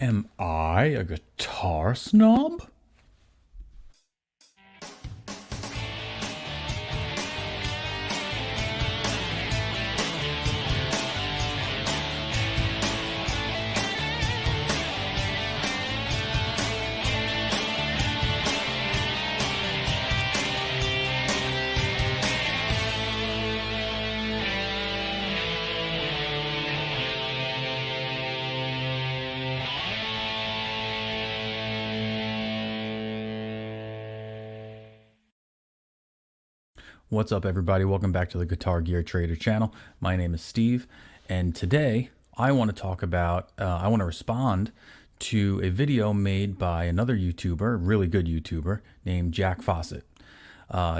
Am I a guitar snob? What's up, everybody? Welcome back to the Guitar Gear Trader channel. My name is Steve, and today I want to talk about, I want to respond to a video made by another YouTuber, really good YouTuber, named Jack Fossett.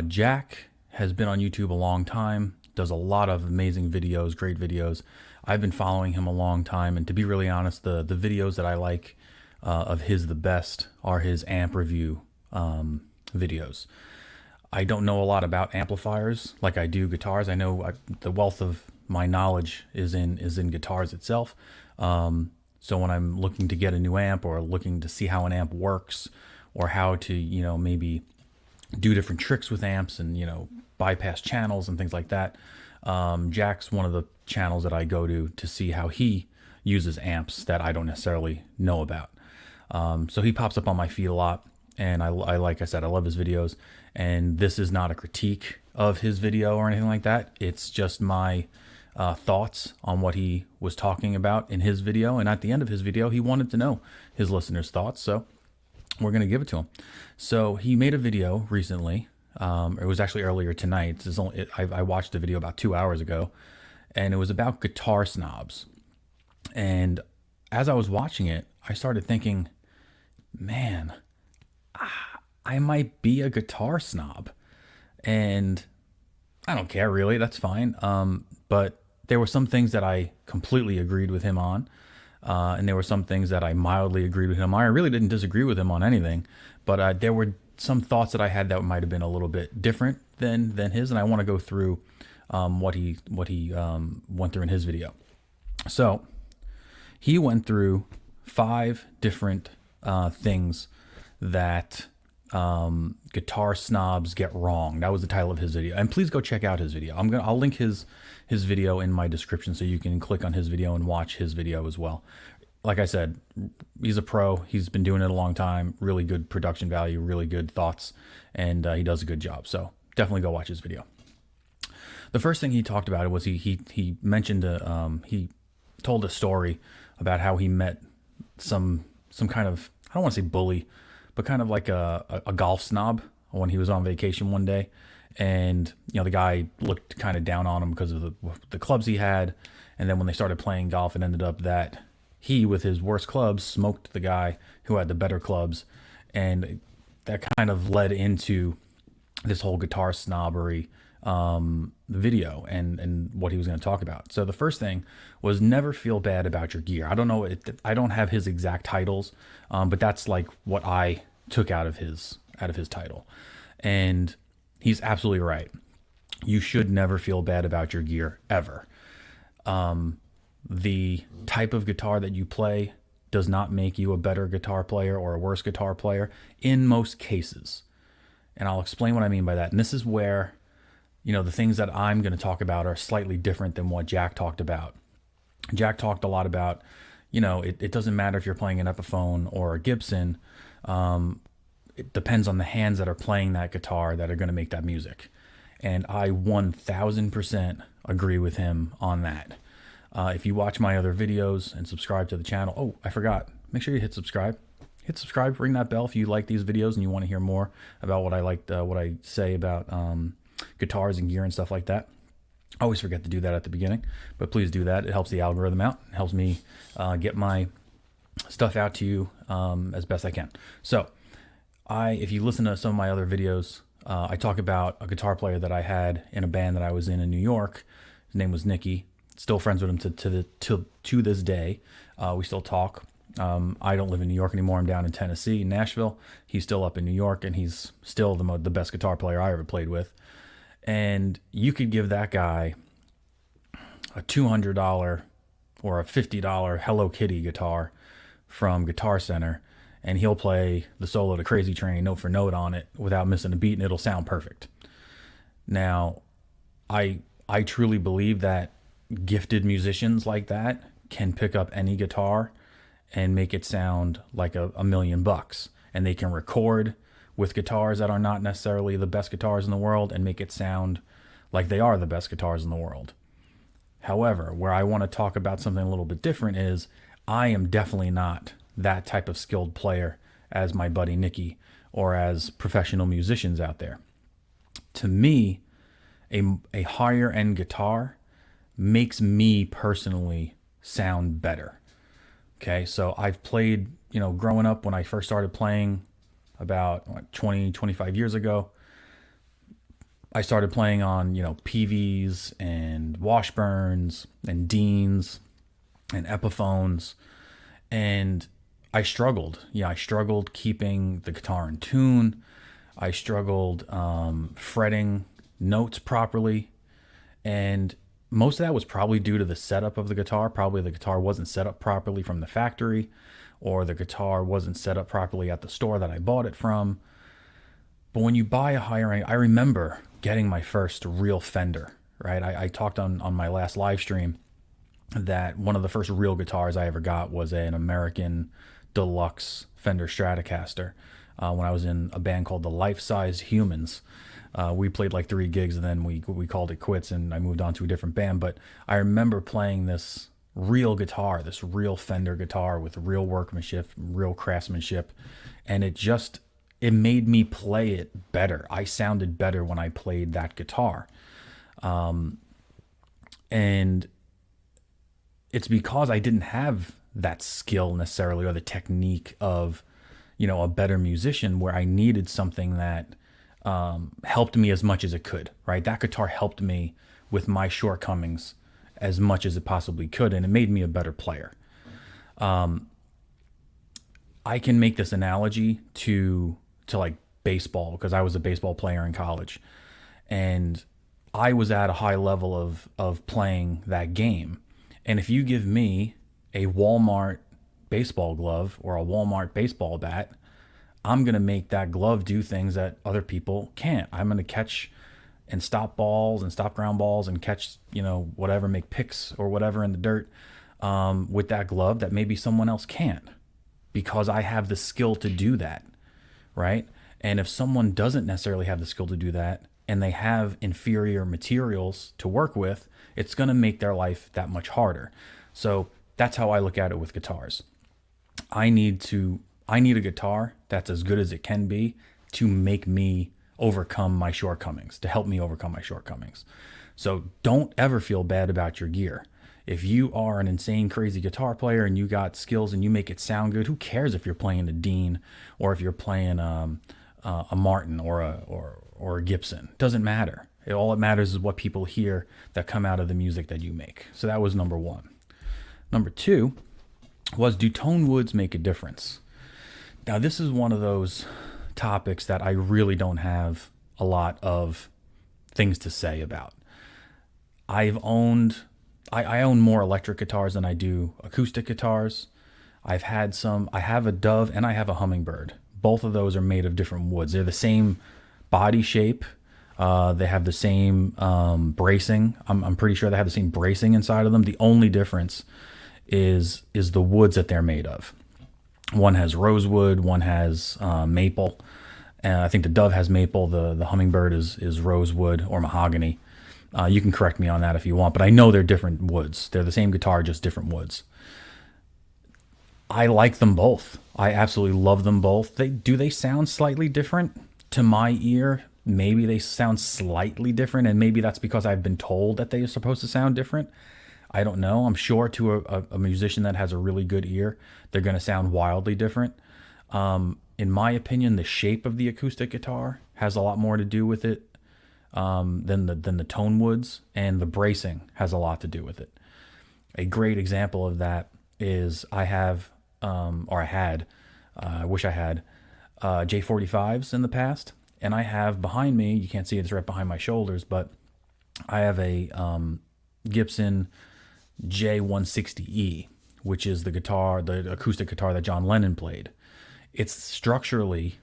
Jack has been on YouTube a long time, does a lot of amazing videos, great videos. I've been following him a long time, and to be really honest, the videos that I like of his the best are his amp review videos. I don't know a lot about amplifiers like I do guitars. I know the wealth of my knowledge is in guitars itself. So when I'm looking to get a new amp or looking to see how an amp works or how to, maybe do different tricks with amps and, bypass channels and things like that, Jack's one of the channels that I go to see how he uses amps that I don't necessarily know about. So he pops up on my feed a lot. And I like I said, I love his videos, and this is not a critique of his video or anything like that. It's just my thoughts on what he was talking about in his video. And at the end of his video, he wanted to know his listeners' thoughts, so we're going to give it to him. So he made a video recently. It was actually earlier tonight. I watched the video about 2 hours ago, and it was about guitar snobs. And as I was watching it, I started thinking, man, I might be a guitar snob, and I don't care really. That's fine. But there were some things that I completely agreed with him on, and there were some things that I mildly agreed with him on. I really didn't disagree with him on anything, but there were some thoughts that I had that might have been a little bit different than his, and I want to go through what he went through in his video. So he went through 5 different things that guitar snobs get wrong. That was the title of his video, and please go check out his video. I'll link his video in my description so you can click on his video and watch his video as well. Like I said, he's a pro. He's been doing it a long time. Really good production value, really good thoughts, and he does a good job. So definitely go watch his video. The first thing he talked about was he mentioned he told a story about how he met some kind of, I don't want to say bully, but kind of like a golf snob when he was on vacation one day. And, the guy looked kind of down on him because of the clubs he had. And then when they started playing golf, it ended up that he, with his worst clubs, smoked the guy who had the better clubs. And that kind of led into this whole guitar snobbery video and what he was going to talk about. So the first thing was never feel bad about your gear. I don't know, I don't have his exact titles, but that's like what I took out of his title. And he's absolutely right. You should never feel bad about your gear ever. The type of guitar that you play does not make you a better guitar player or a worse guitar player in most cases. And I'll explain what I mean by that. And this is where, the things that I'm going to talk about are slightly different than what Jack talked about. Jack talked a lot about, it doesn't matter if you're playing an Epiphone or a Gibson. It depends on the hands that are playing that guitar that are going to make that music. And I 1000% agree with him on that. If you watch my other videos and subscribe to the channel, oh, I forgot, make sure you hit subscribe. Hit subscribe, ring that bell if you like these videos and you want to hear more about what I say about guitars and gear and stuff like that. I always forget to do that at the beginning, but please do that. It helps the algorithm out. It helps me get my stuff out to you as best I can. So if you listen to some of my other videos, I talk about a guitar player that I had in a band that I was in New York. His name was Nicky. Still friends with him to this day. We still talk. I don't live in New York anymore. I'm down in Tennessee, in Nashville. He's still up in New York, and he's still the best guitar player I ever played with. And you could give that guy a $200 or a $50 Hello Kitty guitar from Guitar Center, and he'll play the solo to Crazy Train note for note on it without missing a beat, and it'll sound perfect. Now, I truly believe that gifted musicians like that can pick up any guitar and make it sound like a million bucks. And they can record with guitars that are not necessarily the best guitars in the world and make it sound like they are the best guitars in the world. However, where I want to talk about something a little bit different is I am definitely not that type of skilled player as my buddy Nicky or as professional musicians out there. To me, a higher end guitar makes me personally sound better. Okay, so I've played, growing up when I first started playing about 20, 25 years ago, I started playing on, PVs and Washburns and Deans and Epiphones, and I struggled. I struggled keeping the guitar in tune. I struggled fretting notes properly, and most of that was probably due to the setup of the guitar. Probably the guitar wasn't set up properly from the factory, or the guitar wasn't set up properly at the store that I bought it from. But when you buy a higher end, I remember getting my first real Fender, right? I talked on my last live stream that one of the first real guitars I ever got was an American deluxe Fender Stratocaster when I was in a band called the Life Size Humans. We played like 3 gigs and then we called it quits and I moved on to a different band. But I remember playing this real guitar, this real Fender guitar with real workmanship, real craftsmanship. And it made me play it better. I sounded better when I played that guitar. And it's because I didn't have that skill necessarily or the technique of, a better musician, where I needed something that helped me as much as it could, right? That guitar helped me with my shortcomings as much as it possibly could, and it made me a better player. I can make this analogy to like baseball, because I was a baseball player in college, and I was at a high level of playing that game. And if you give me a Walmart baseball glove or a Walmart baseball bat, I'm going to make that glove do things that other people can't. I'm going to catch and stop balls and stop ground balls and catch, whatever, make picks or whatever in the dirt with that glove that maybe someone else can't, because I have the skill to do that, right? And if someone doesn't necessarily have the skill to do that and they have inferior materials to work with, it's going to make their life that much harder. So that's how I look at it with guitars. I need a guitar that's as good as it can be to make me overcome my shortcomings, to help me overcome my shortcomings. So don't ever feel bad about your gear. If you are an insane, crazy guitar player and you got skills and you make it sound good, who cares if you're playing a Dean or if you're playing a Martin or a Gibson? Doesn't matter. All that matters is what people hear that come out of the music that you make. So that was number 1. Number 2 was, do tone woods make a difference? Now, this is one of those topics that I really don't have a lot of things to say about. I own more electric guitars than I do acoustic guitars. I have a Dove and I have a Hummingbird. Both of those are made of different woods. They're the same body shape. They have the same bracing. I'm pretty sure they have the same bracing inside of them. The only difference is the woods that they're made of. One has rosewood, one has maple. And I think the Dove has maple. The Hummingbird is rosewood or mahogany. You can correct me on that if you want, but I know they're different woods. They're the same guitar, just different woods. I like them both. I absolutely love them both. Do they sound slightly different to my ear? Maybe they sound slightly different, and maybe that's because I've been told that they are supposed to sound different. I don't know. I'm sure to a musician that has a really good ear, they're going to sound wildly different. In my opinion, the shape of the acoustic guitar has a lot more to do with it than the tone woods, and the bracing has a lot to do with it. A great example of that is I have, or I had, I wish I had, J45s in the past, and I have behind me, you can't see it, it's right behind my shoulders, but I have a Gibson J160E, which is the acoustic guitar that John Lennon played. It's structurally,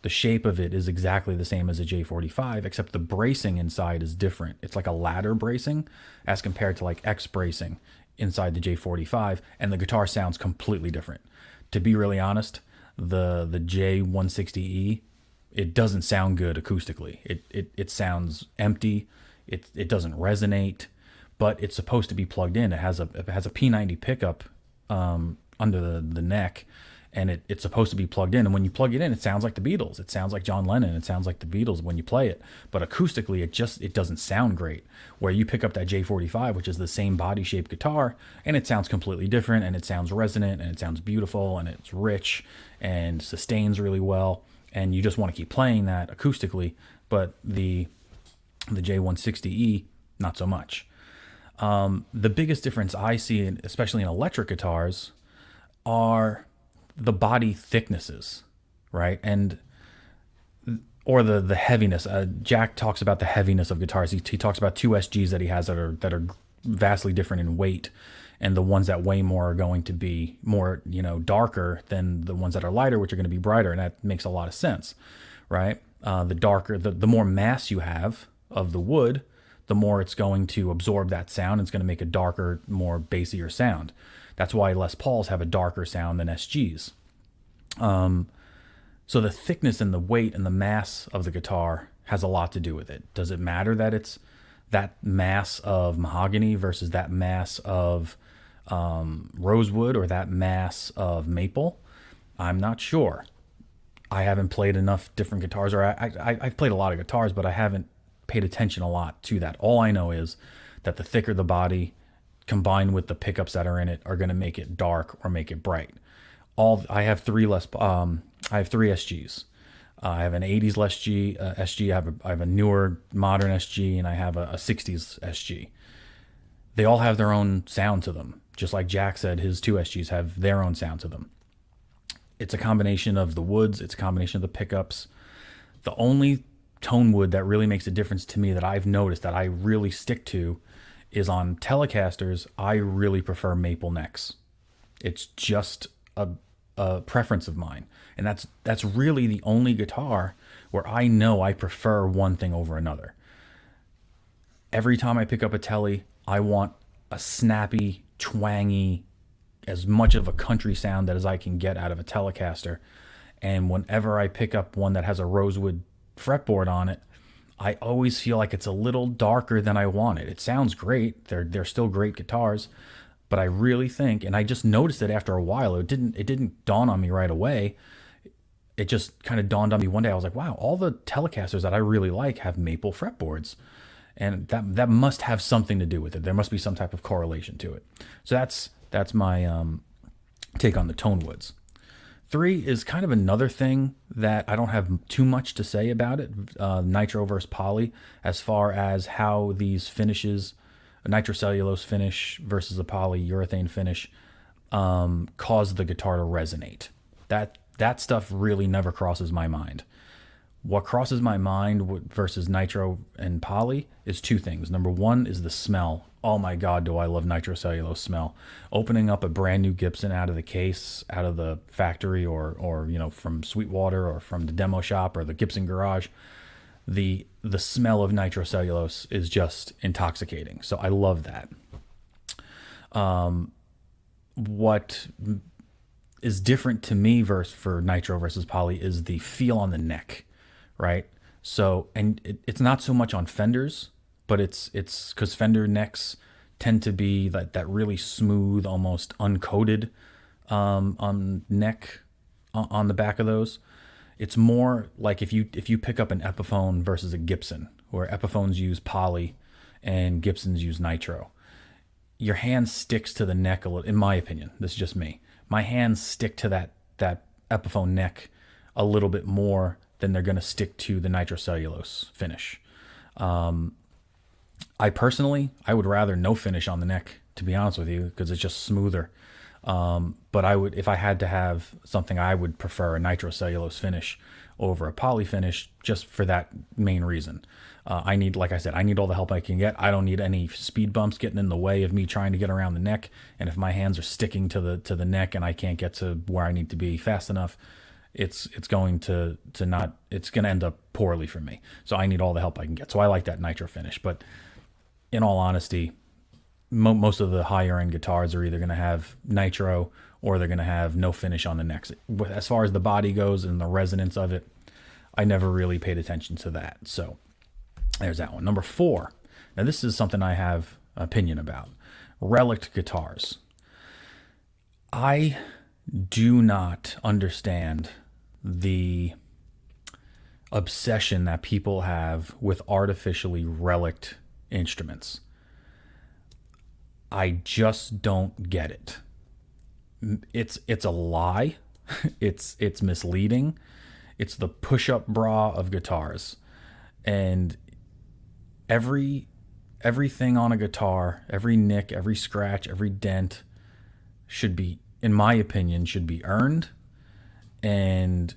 the shape of it is exactly the same as a J45, except the bracing inside is different. It's like a ladder bracing as compared to like X bracing inside the J45, and the guitar sounds completely different. To be really honest, the J160E, it doesn't sound good acoustically. It sounds empty. It doesn't resonate, but it's supposed to be plugged in. It has a P90 pickup under the neck, and it's supposed to be plugged in. And when you plug it in, it sounds like the Beatles. It sounds like John Lennon. It sounds like the Beatles when you play it. But acoustically, it doesn't sound great. Where you pick up that J45, which is the same body shape guitar, and it sounds completely different, and it sounds resonant, and it sounds beautiful, and it's rich, and sustains really well. And you just want to keep playing that acoustically. But the J160E, not so much. The biggest difference I see, especially in electric guitars, are the body thicknesses, right? And or the heaviness. Jack talks about the heaviness of guitars. He talks about two SGs that he has that are vastly different in weight, and the ones that weigh more are going to be more, darker than the ones that are lighter, which are going to be brighter, and that makes a lot of sense, right? The darker, the more mass you have of the wood, the more it's going to absorb that sound. It's going to make a darker, more bassier sound. That's why Les Pauls have a darker sound than SGs. So the thickness and the weight and the mass of the guitar has a lot to do with it. Does it matter that it's that mass of mahogany versus that mass of rosewood or that mass of maple? I'm not sure. I haven't played enough different guitars, or I've played a lot of guitars, but I haven't paid attention a lot to that. All I know is that the thicker the body combined with the pickups that are in it are going to make it dark or make it bright. I have three SGs. I have an 80s SG. I have a newer modern SG, and I have a 60s SG. They all have their own sound to them. Just like Jack said, his two SGs have their own sound to them. It's a combination of the woods. It's a combination of the pickups. The only tone wood that really makes a difference to me that I've noticed that I really stick to is on Telecasters. I really prefer maple necks. It's just a preference of mine, and that's really the only guitar where I know I prefer one thing over another. Every time I pick up a Tele, I want a snappy, twangy, as much of a country sound as I can get out of a Telecaster. And whenever I pick up one that has a rosewood fretboard on it, I always feel like it's a little darker than I want it. It sounds great. They're still great guitars, but I really think, and I just noticed it after a while. It didn't dawn on me right away. It just kind of dawned on me one day. I was like, wow, all the Telecasters that I really like have maple fretboards. And that must have something to do with it. There must be some type of correlation to it. So that's my take on the tone woods. 3 is kind of another thing that I don't have too much to say about it. Nitro versus poly, as far as how these finishes, a nitrocellulose finish versus a polyurethane finish, cause the guitar to resonate. That stuff really never crosses my mind. What crosses my mind versus nitro and poly is two things. Number one is the smell. Oh my God, do I love nitrocellulose smell. Opening up a brand new Gibson out of the case, out of the factory, or from Sweetwater or from the demo shop or the Gibson garage, the smell of nitrocellulose is just intoxicating. So I love that. What is different to me for nitro versus poly is the feel on the neck, right? So, and it's not so much on Fenders, but it's because Fender necks tend to be that really smooth, almost uncoated on neck on the back of those. It's more like if you pick up an Epiphone versus a Gibson, where Epiphones use poly and Gibsons use nitro. Your hand sticks to the neck a little, in my opinion. This is just me. My hands stick to that Epiphone neck a little bit more than they're going to stick to the nitrocellulose finish. I would rather no finish on the neck, to be honest with you, because it's just smoother. But I would, if I had to have something, I would prefer a nitrocellulose finish over a poly finish, just for that main reason. I need, like I said, I need all the help I can get. I don't need any speed bumps getting in the way of me trying to get around the neck. And if my hands are sticking to the neck and I can't get to where I need to be fast enough, it's going to not, it's going to end up poorly for me. So I need all the help I can get. So I like that nitro finish. But in all honesty, most of the higher end guitars are either going to have nitro or they're going to have no finish on the necks. As far as the body goes and the resonance of it, I never really paid attention to that. So there's that one. Number 4. Now this is something I have opinion about. Relic guitars. I do not understand the obsession that people have with artificially relic instruments. I just don't get it. It's a lie. It's misleading. It's the push-up bra of guitars. And everything on a guitar, every nick, every scratch, every dent should be, in my opinion, should be earned and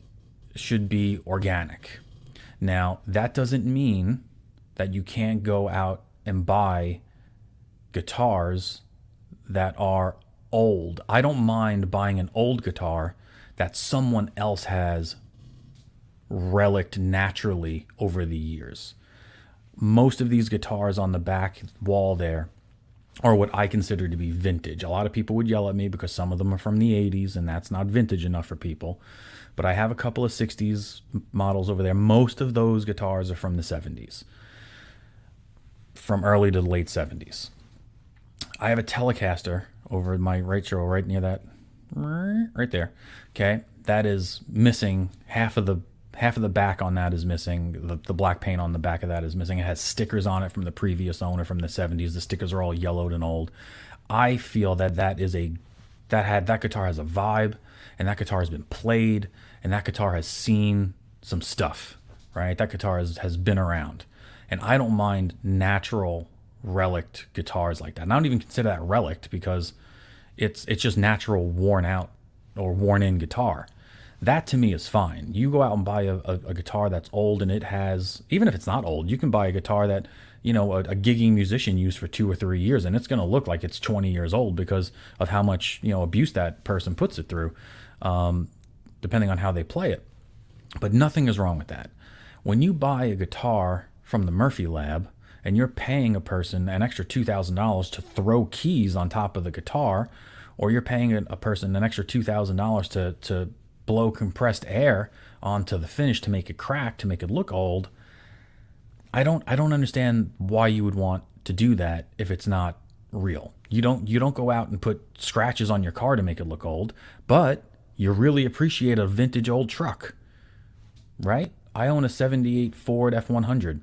should be organic. Now, that doesn't mean that you can't go out and buy guitars that are old. I don't mind buying an old guitar that someone else has reliced naturally over the years. Most of these guitars on the back wall there are what I consider to be vintage. A lot of people would yell at me because some of them are from the 80s and that's not vintage enough for people. But I have a couple of 60s models over there. Most of those guitars are from the 70s, from early to late 70s. I have a Telecaster over in my right shoulder, right near that, right there. Okay, that is missing half of the back on that is missing. The black paint on the back of that is missing. It has stickers on it from the previous owner from the 70s. The stickers are all yellowed and old. I feel that that guitar has a vibe, and that guitar has been played, and that guitar has seen some stuff, right? That guitar has been around, and I don't mind natural relic guitars like that. And I don't even consider that relic because it's just natural worn out or worn in guitar. That to me is fine. You go out and buy a guitar that's old, and it has, even if it's not old, you can buy a guitar that, you know, a gigging musician used for 2 or 3 years, and it's going to look like it's 20 years old because of how much, you know, abuse that person puts it through, depending on how they play it. But nothing is wrong with that. When you buy a guitar from the Murphy Lab and you're paying a person an extra $2,000 to throw keys on top of the guitar, or you're paying a person an extra $2,000 to blow compressed air onto the finish to make it crack, to make it look old, I don't understand why you would want to do that if it's not real. You don't go out and put scratches on your car to make it look old, but you really appreciate a vintage old truck, right? I own a 78 Ford F100,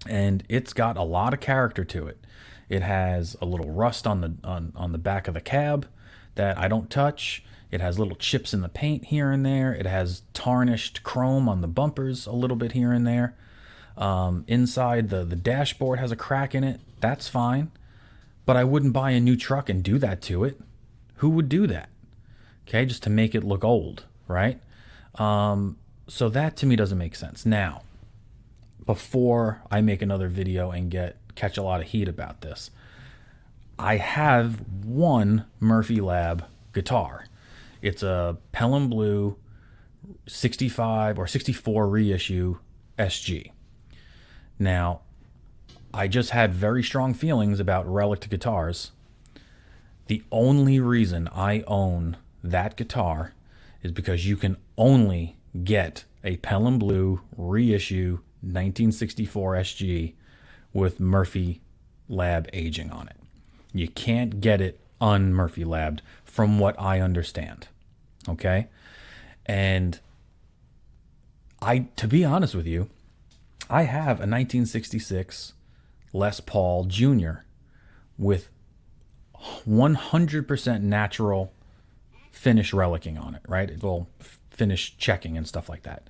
and it's got a lot of character to it. It has a little rust on the back of the cab that I don't touch. It has little chips in the paint here and there. It has tarnished chrome on the bumpers a little bit here and there. Inside the dashboard has a crack in it. That's fine. But I wouldn't buy a new truck and do that to it. Who would do that? Okay, just to make it look old, right? So that to me doesn't make sense. Now, before I make another video and catch a lot of heat about this, I have one Murphy Lab guitar. It's a Pelham Blue 65 or 64 reissue SG. Now, I just had very strong feelings about relic guitars. The only reason I own that guitar is because you can only get a Pelham Blue reissue 1964 SG with Murphy Lab aging on it. You can't get it un-Murphy Labbed, from what I understand. Okay? And to be honest with you, I have a 1966 Les Paul Jr. with 100% natural finish relicing on it, right? Well, finish checking and stuff like that.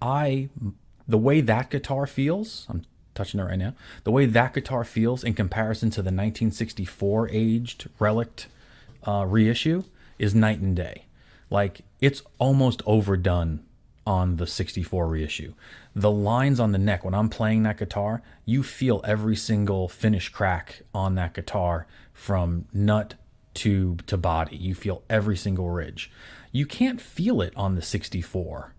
The way that guitar feels, I'm touching it right now, the way that guitar feels in comparison to the 1964 aged relic reissue is night and day. Like, it's almost overdone on the 64 reissue. The lines on the neck, when I'm playing that guitar, you feel every single finish crack on that guitar from nut to body. You feel every single ridge. You can't feel it on the 64.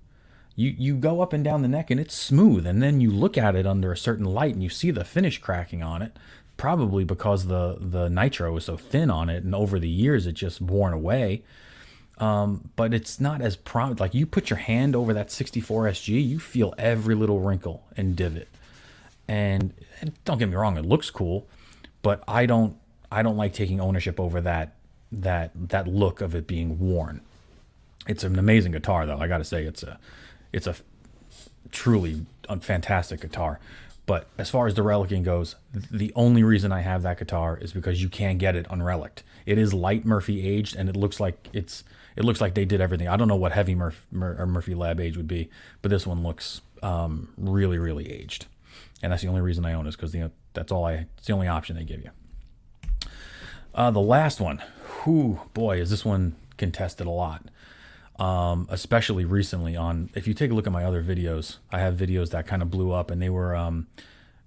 You go up and down the neck and it's smooth, and then you look at it under a certain light and you see the finish cracking on it, probably because the nitro is so thin on it, and over the years it just worn away. But it's not as prompt. Like, you put your hand over that 64 SG, you feel every little wrinkle and divot. And don't get me wrong, it looks cool, but I don't like taking ownership over that look of it being worn. It's an amazing guitar, though. I got to say, it's a truly fantastic guitar. But as far as the relicking goes, the only reason I have that guitar is because you can't get it unrelicked. It is light Murphy aged, and it looks like they did everything. I don't know what heavy Murphy Lab age would be, but this one looks really, really aged. And that's the only reason I own it, because it's the only option they give you. The last one, boy, is this one contested a lot. Especially recently if you take a look at my other videos, I have videos that kind of blew up, and they were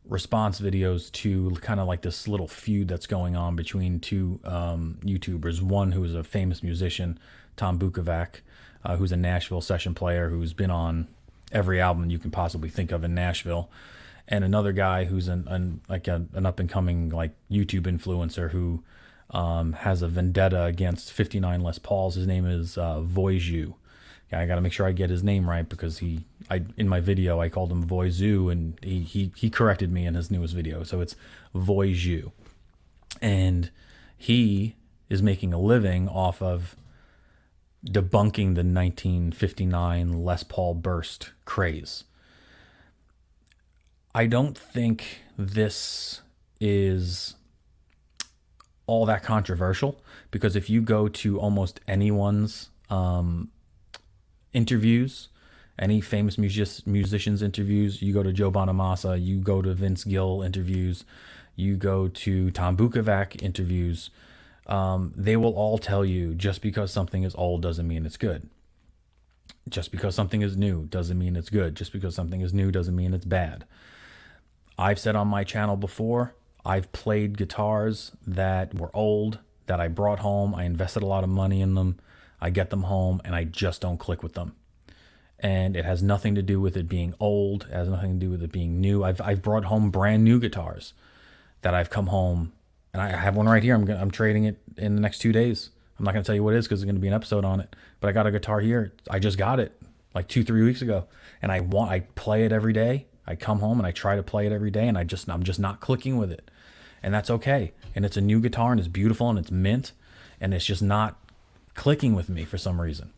response videos to kind of like this little feud that's going on between two YouTubers. One who is a famous musician, Tom Bukovac, who's a Nashville session player who's been on every album you can possibly think of in Nashville, and another guy who's an up and coming like YouTube influencer who has a vendetta against 59 Les Pauls. His name is Voou. I got to make sure I get his name right, because in my video I called him Voou, and he corrected me in his newest video. So it's Voou, and he is making a living off of debunking the 1959 Les Paul burst craze. I don't think this is all that controversial, because if you go to almost anyone's interviews, any famous musicians interviews, you go to Joe Bonamassa, you go to Vince Gill interviews, you go to Tom Bukovac interviews, they will all tell you just because something is old doesn't mean it's good. Just because something is new doesn't mean it's good. Just because something is new doesn't mean it's bad. I've said on my channel before, I've played guitars that were old, that I brought home. I invested a lot of money in them. I get them home and I just don't click with them. And it has nothing to do with it being old. It has nothing to do with it being new. I've brought home brand new guitars that I've come home, and I have one right here. I'm trading it in the next 2 days. I'm not going to tell you what it is because there's going to be an episode on it. But I got a guitar here. I just got it like 2-3 weeks ago, and I play it every day. I come home and I try to play it every day, and I'm just not clicking with it. And that's okay. And it's a new guitar, and it's beautiful, and it's mint, and it's just not clicking with me for some reason.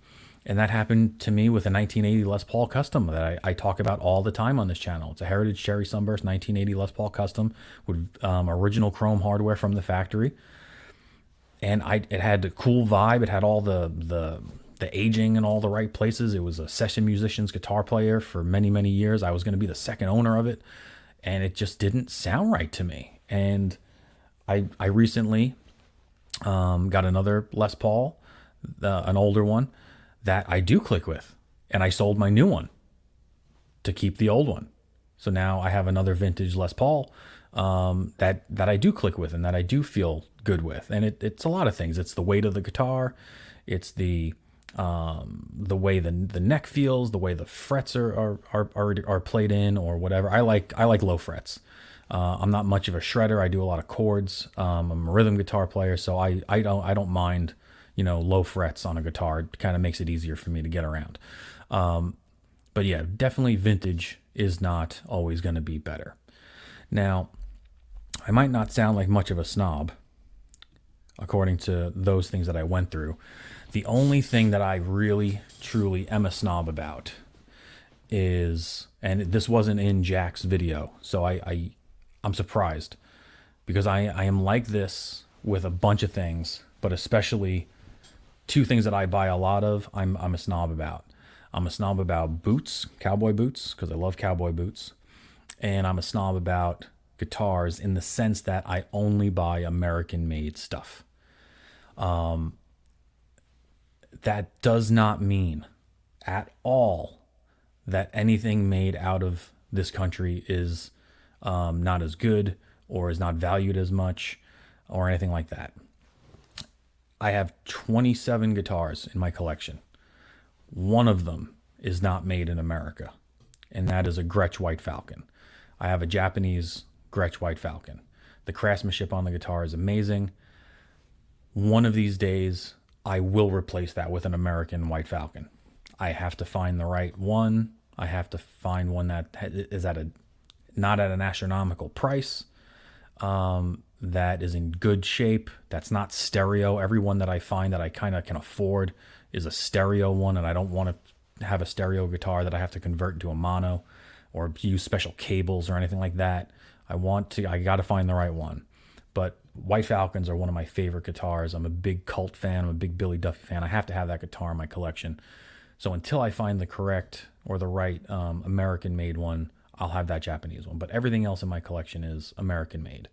And that happened to me with a 1980 Les Paul Custom that I talk about all the time on this channel. It's a Heritage Cherry Sunburst 1980 Les Paul Custom with original chrome hardware from the factory. And it had a cool vibe. It had all the aging in all the right places. It was a session musician's guitar player for many, many years. I was going to be the second owner of it, and it just didn't sound right to me. And I recently got another Les Paul, an older one, that I do click with, and I sold my new one to keep the old one. So now I have another vintage Les Paul that I do click with and that I do feel good with. And it's a lot of things. It's the weight of the guitar, it's the way the neck feels, the way the frets are played in or whatever. I like low frets. I'm not much of a shredder. I do a lot of chords. I'm a rhythm guitar player, so I don't mind, low frets on a guitar. It kind of makes it easier for me to get around. But yeah, definitely vintage is not always going to be better. Now, I might not sound like much of a snob, according to those things that I went through. The only thing that I really, truly am a snob about is, and this wasn't in Jack's video, so I'm surprised, because I am like this with a bunch of things, but especially two things that I buy a lot of, I'm a snob about. I'm a snob about boots, cowboy boots, because I love cowboy boots. And I'm a snob about guitars in the sense that I only buy American-made stuff. That does not mean at all that anything made out of this country is not as good or is not valued as much or anything like that. I have 27 guitars in my collection. One of them is not made in America, and that is a Gretsch White Falcon. I have a Japanese Gretsch White Falcon. The craftsmanship on the guitar is amazing. One of these days, I will replace that with an American White Falcon. I have to find the right one. I have to find one that is not at an astronomical price, that is in good shape, that's not stereo. Every one that I find that I kind of can afford is a stereo one, and I don't want to have a stereo guitar that I have to convert into a mono or use special cables or anything like that. I got to find the right one. But White Falcons are one of my favorite guitars. I'm a big Cult fan. I'm a big Billy Duffy fan. I have to have that guitar in my collection. So until I find the correct or the right American-made one, I'll have that Japanese one. But everything else in my collection is American-made.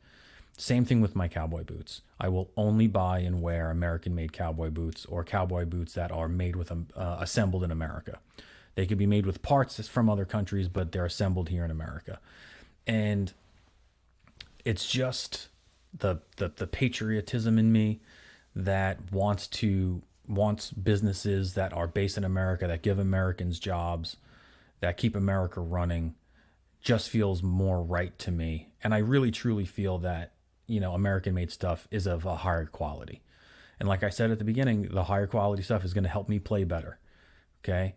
Same thing with my cowboy boots. I will only buy and wear American-made cowboy boots or cowboy boots that are made with assembled in America. They could be made with parts from other countries, but they're assembled here in America. And it's just the patriotism in me that wants businesses that are based in America, that give Americans jobs, that keep America running, just feels more right to me. And I really truly feel that, American made stuff is of a higher quality. And like I said at the beginning, the higher quality stuff is going to help me play better. Okay.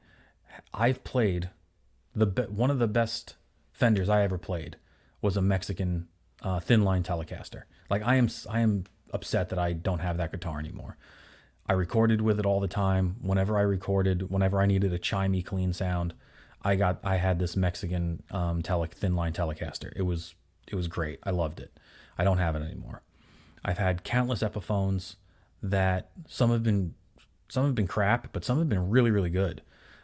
I've played one of the best Fenders I ever played was a Mexican thin line Telecaster. Like I am upset that I don't have that guitar anymore. I recorded with it all the time. Whenever I needed a chimey clean sound, I had this Mexican thin line Telecaster. It was great. I loved it. I don't have it anymore. I've had countless Epiphones that some have been crap, but some have been really, really good.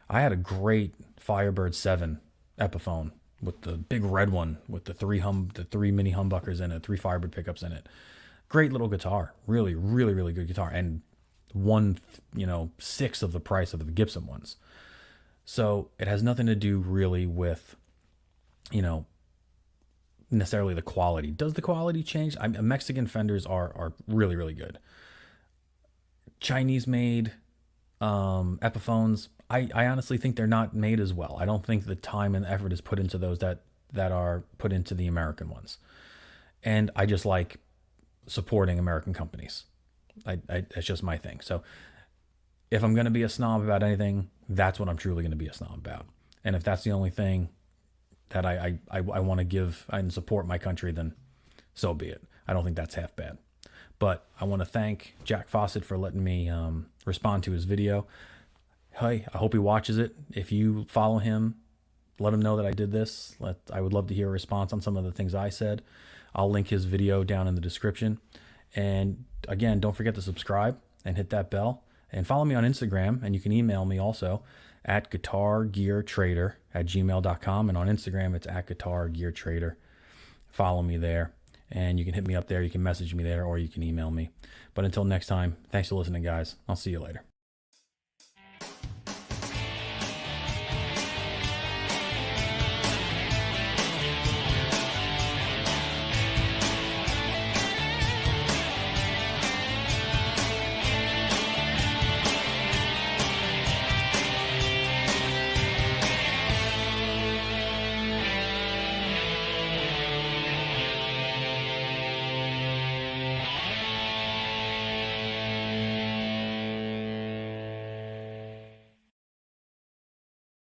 I had a great Firebird 7 Epiphone with the big red one with the three mini humbuckers in it, 3 Firebird pickups in it. Great little guitar. Really, really, really good guitar. And one, sixth of the price of the Gibson ones. So it has nothing to do really with, necessarily the quality. Does the quality change? Mexican Fenders are really, really good. Chinese made Epiphones, I honestly think they're not made as well. I don't think the time and effort is put into those that are put into the American ones. And I just like supporting American companies. That's just my thing. So if I'm going to be a snob about anything, that's what I'm truly going to be a snob about. And if that's the only thing that I want to give and support my country, then so be it. I don't think that's half bad. But I want to thank Jack Fossett for letting me respond to his video. Hey, I hope he watches it. If you follow him, let him know that I did this. I would love to hear a response on some of the things I said. I'll link his video down in the description. And again, don't forget to subscribe and hit that bell. And follow me on Instagram, and you can email me also at guitargeartrader@gmail.com. And on Instagram, it's at guitargeartrader. Follow me there, and you can hit me up there. You can message me there, or you can email me. But until next time, thanks for listening, guys. I'll see you later.